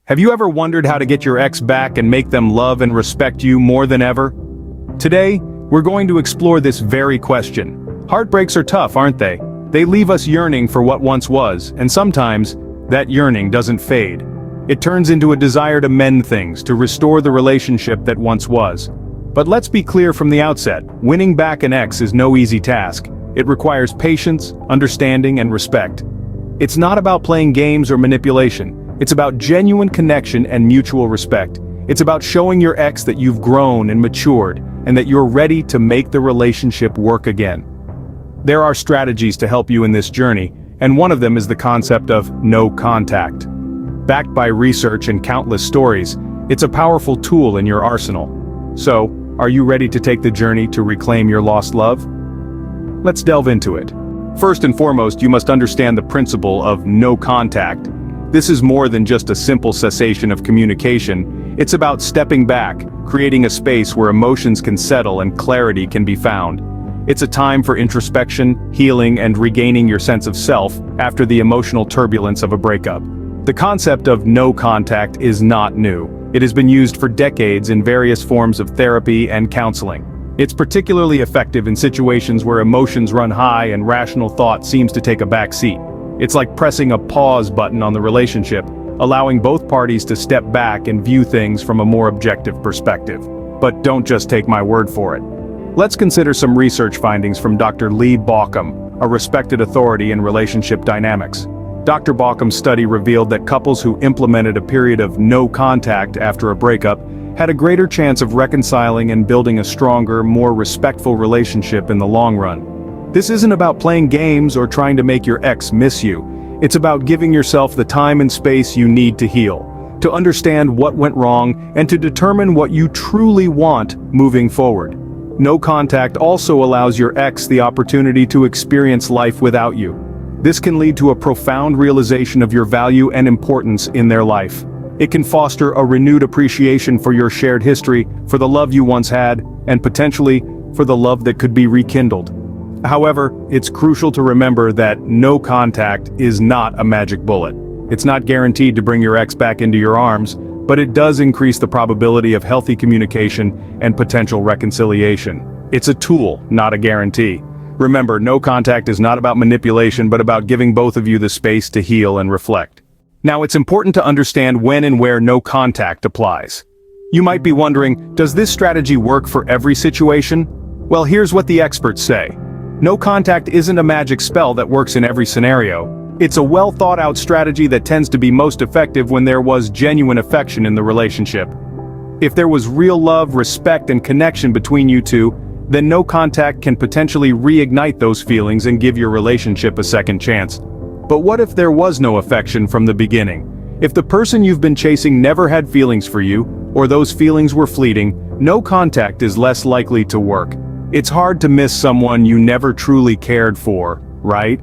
Have you ever wondered how to get your ex back and make them love and respect you more than ever? Today, we're going to explore this very question. Heartbreaks are tough, aren't they? They leave us yearning for what once was, and sometimes, that yearning doesn't fade. It turns into a desire to mend things, to restore the relationship that once was. But let's be clear from the outset, winning back an ex is no easy task. It requires patience, understanding, and respect. It's not about playing games or manipulation. It's about genuine connection and mutual respect. It's about showing your ex that you've grown and matured, and that you're ready to make the relationship work again. There are strategies to help you in this journey, and one of them is the concept of no contact. Backed by research and countless stories, it's a powerful tool in your arsenal. So, are you ready to take the journey to reclaim your lost love? Let's delve into it. First and foremost, you must understand the principle of no contact. This is more than just a simple cessation of communication. It's about stepping back, creating a space where emotions can settle and clarity can be found. It's a time for introspection, healing, and regaining your sense of self after the emotional turbulence of a breakup. The concept of no contact is not new. It has been used for decades in various forms of therapy and counseling. It's particularly effective in situations where emotions run high and rational thought seems to take a back seat. It's like pressing a pause button on the relationship, allowing both parties to step back and view things from a more objective perspective. But don't just take my word for it. Let's consider some research findings from Dr. Lee Baucom, a respected authority in relationship dynamics. Dr. Baucom's study revealed that couples who implemented a period of no contact after a breakup had a greater chance of reconciling and building a stronger, more respectful relationship in the long run. This isn't about playing games or trying to make your ex miss you. It's about giving yourself the time and space you need to heal, to understand what went wrong, and to determine what you truly want moving forward. No contact also allows your ex the opportunity to experience life without you. This can lead to a profound realization of your value and importance in their life. It can foster a renewed appreciation for your shared history, for the love you once had, and potentially, for the love that could be rekindled. However, it's crucial to remember that no contact is not a magic bullet. It's not guaranteed to bring your ex back into your arms, but it does increase the probability of healthy communication and potential reconciliation. It's a tool, not a guarantee. Remember, no contact is not about manipulation, but about giving both of you the space to heal and reflect. Now, it's important to understand when and where no contact applies. You might be wondering, does this strategy work for every situation? Well, here's what the experts say. No contact isn't a magic spell that works in every scenario. It's a well-thought-out strategy that tends to be most effective when there was genuine affection in the relationship. If there was real love, respect, and connection between you two, then no contact can potentially reignite those feelings and give your relationship a second chance. But what if there was no affection from the beginning? If the person you've been chasing never had feelings for you, or those feelings were fleeting, no contact is less likely to work. It's hard to miss someone you never truly cared for, right?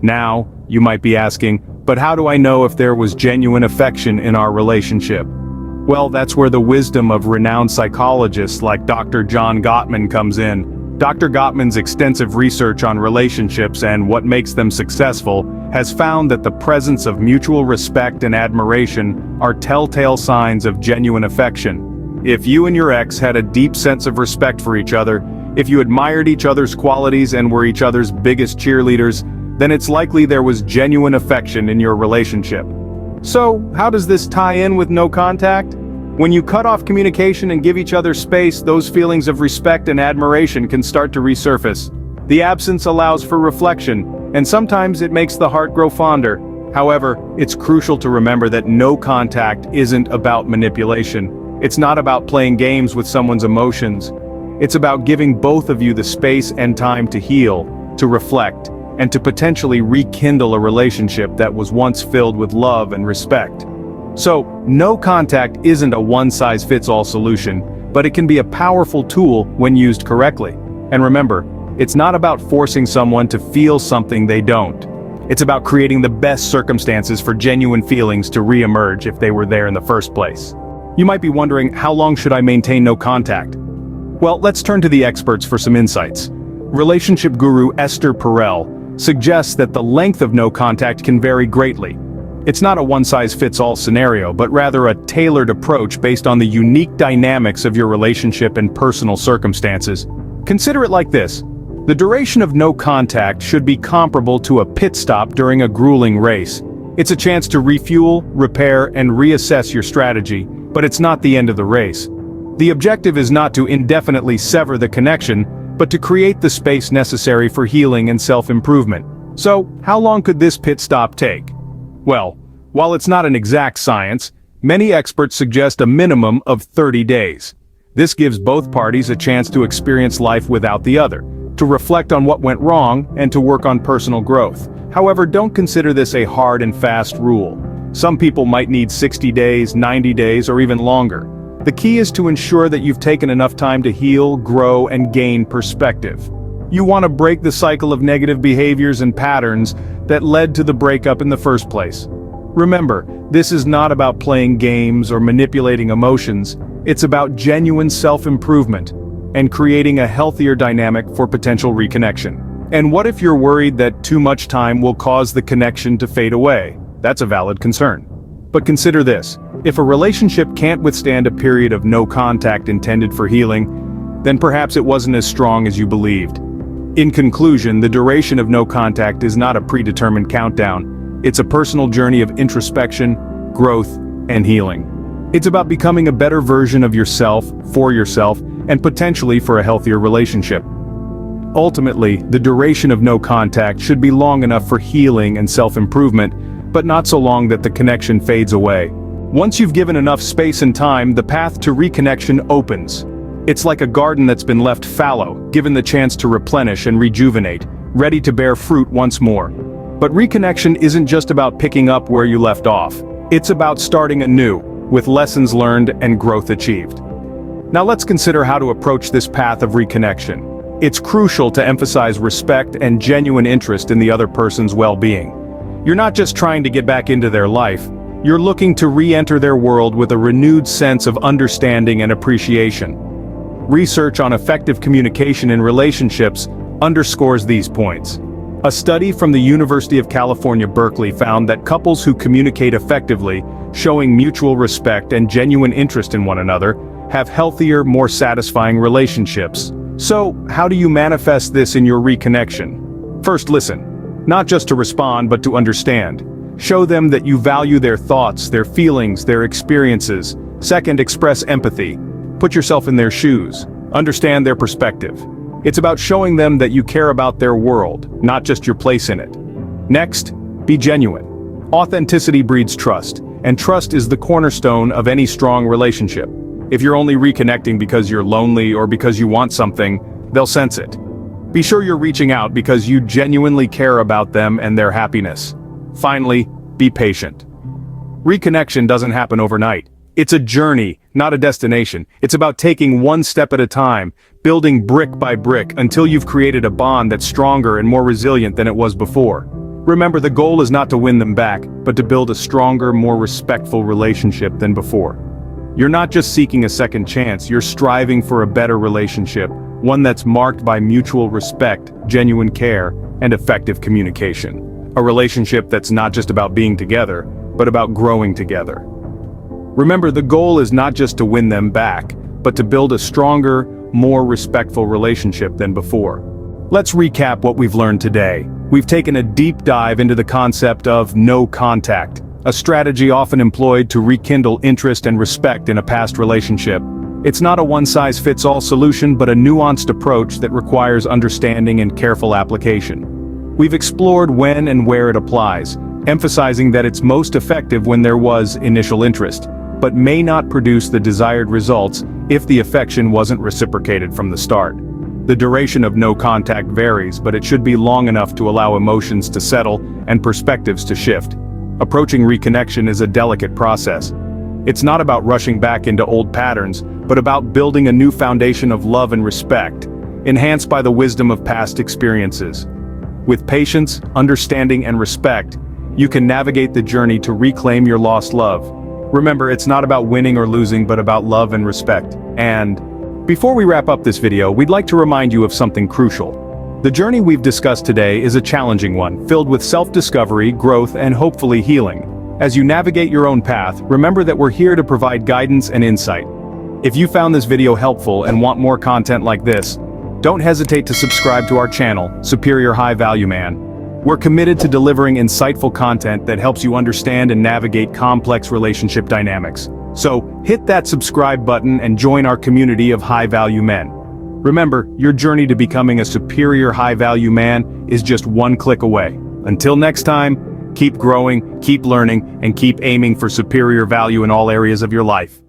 Now, you might be asking, but how do I know if there was genuine affection in our relationship? Well, that's where the wisdom of renowned psychologists like Dr. John Gottman comes in. Dr. Gottman's extensive research on relationships and what makes them successful has found that the presence of mutual respect and admiration are telltale signs of genuine affection. If you and your ex had a deep sense of respect for each other, if you admired each other's qualities and were each other's biggest cheerleaders, then it's likely there was genuine affection in your relationship. So, how does this tie in with no contact? When you cut off communication and give each other space, those feelings of respect and admiration can start to resurface. The absence allows for reflection, and sometimes it makes the heart grow fonder. However, it's crucial to remember that no contact isn't about manipulation. It's not about playing games with someone's emotions. It's about giving both of you the space and time to heal, to reflect, and to potentially rekindle a relationship that was once filled with love and respect. So, no contact isn't a one-size-fits-all solution, but it can be a powerful tool when used correctly. And remember, it's not about forcing someone to feel something they don't. It's about creating the best circumstances for genuine feelings to re-emerge if they were there in the first place. You might be wondering, how long should I maintain no contact? Well, let's turn to the experts for some insights. Relationship guru Esther Perel suggests that the length of no contact can vary greatly. It's not a one-size-fits-all scenario, but rather a tailored approach based on the unique dynamics of your relationship and personal circumstances. Consider it like this. The duration of no contact should be comparable to a pit stop during a grueling race. It's a chance to refuel, repair, and reassess your strategy, but it's not the end of the race. The objective is not to indefinitely sever the connection, but to create the space necessary for healing and self-improvement. So, how long could this pit stop take? Well, while it's not an exact science, many experts suggest a minimum of 30 days. This gives both parties a chance to experience life without the other, to reflect on what went wrong, and to work on personal growth. However, don't consider this a hard and fast rule. Some people might need 60 days, 90 days, or even longer. The key is to ensure that you've taken enough time to heal, grow, and gain perspective. You want to break the cycle of negative behaviors and patterns that led to the breakup in the first place. Remember, this is not about playing games or manipulating emotions. It's about genuine self-improvement and creating a healthier dynamic for potential reconnection. And what if you're worried that too much time will cause the connection to fade away? That's a valid concern. But consider this. If a relationship can't withstand a period of no contact intended for healing, then perhaps it wasn't as strong as you believed. In conclusion, the duration of no contact is not a predetermined countdown. It's a personal journey of introspection, growth, and healing. It's about becoming a better version of yourself, for yourself, and potentially for a healthier relationship. Ultimately, the duration of no contact should be long enough for healing and self-improvement, but not so long that the connection fades away. Once you've given enough space and time, the path to reconnection opens. It's like a garden that's been left fallow, given the chance to replenish and rejuvenate, ready to bear fruit once more. But reconnection isn't just about picking up where you left off. It's about starting anew, with lessons learned and growth achieved. Now let's consider how to approach this path of reconnection. It's crucial to emphasize respect and genuine interest in the other person's well-being. You're not just trying to get back into their life, you're looking to re-enter their world with a renewed sense of understanding and appreciation. Research on effective communication in relationships underscores these points. A study from the University of California, Berkeley found that couples who communicate effectively, showing mutual respect and genuine interest in one another, have healthier, more satisfying relationships. So, how do you manifest this in your reconnection? First, listen. Not just to respond, but to understand. Show them that you value their thoughts, their feelings, their experiences. Second, express empathy. Put yourself in their shoes. Understand their perspective. It's about showing them that you care about their world, not just your place in it. Next, be genuine. Authenticity breeds trust, and trust is the cornerstone of any strong relationship. If you're only reconnecting because you're lonely or because you want something, they'll sense it. Be sure you're reaching out because you genuinely care about them and their happiness. Finally, be patient. Reconnection doesn't happen overnight. It's a journey, not a destination. It's about taking one step at a time, building brick by brick until you've created a bond that's stronger and more resilient than it was before. Remember, the goal is not to win them back, but to build a stronger, more respectful relationship than before. You're not just seeking a second chance, you're striving for a better relationship, one that's marked by mutual respect, genuine care, and effective communication. A relationship that's not just about being together, but about growing together. Remember, the goal is not just to win them back, but to build a stronger, more respectful relationship than before. Let's recap what we've learned today. We've taken a deep dive into the concept of no contact, a strategy often employed to rekindle interest and respect in a past relationship. It's not a one-size-fits-all solution, but a nuanced approach that requires understanding and careful application. We've explored when and where it applies, emphasizing that it's most effective when there was initial interest, but may not produce the desired results if the affection wasn't reciprocated from the start. The duration of no contact varies, but it should be long enough to allow emotions to settle and perspectives to shift. Approaching reconnection is a delicate process. It's not about rushing back into old patterns, but about building a new foundation of love and respect, enhanced by the wisdom of past experiences. With patience, understanding, and respect, you can navigate the journey to reclaim your lost love. Remember, it's not about winning or losing, but about love and respect. And before we wrap up this video, we'd like to remind you of something crucial. The journey we've discussed today is a challenging one, filled with self-discovery, growth, and hopefully healing. As you navigate your own path, remember that we're here to provide guidance and insight. If you found this video helpful and want more content like this, don't hesitate to subscribe to our channel, Superior High Value Man. We're committed to delivering insightful content that helps you understand and navigate complex relationship dynamics. So, hit that subscribe button and join our community of high-value men. Remember, your journey to becoming a superior high-value man is just one click away. Until next time, keep growing, keep learning, and keep aiming for superior value in all areas of your life.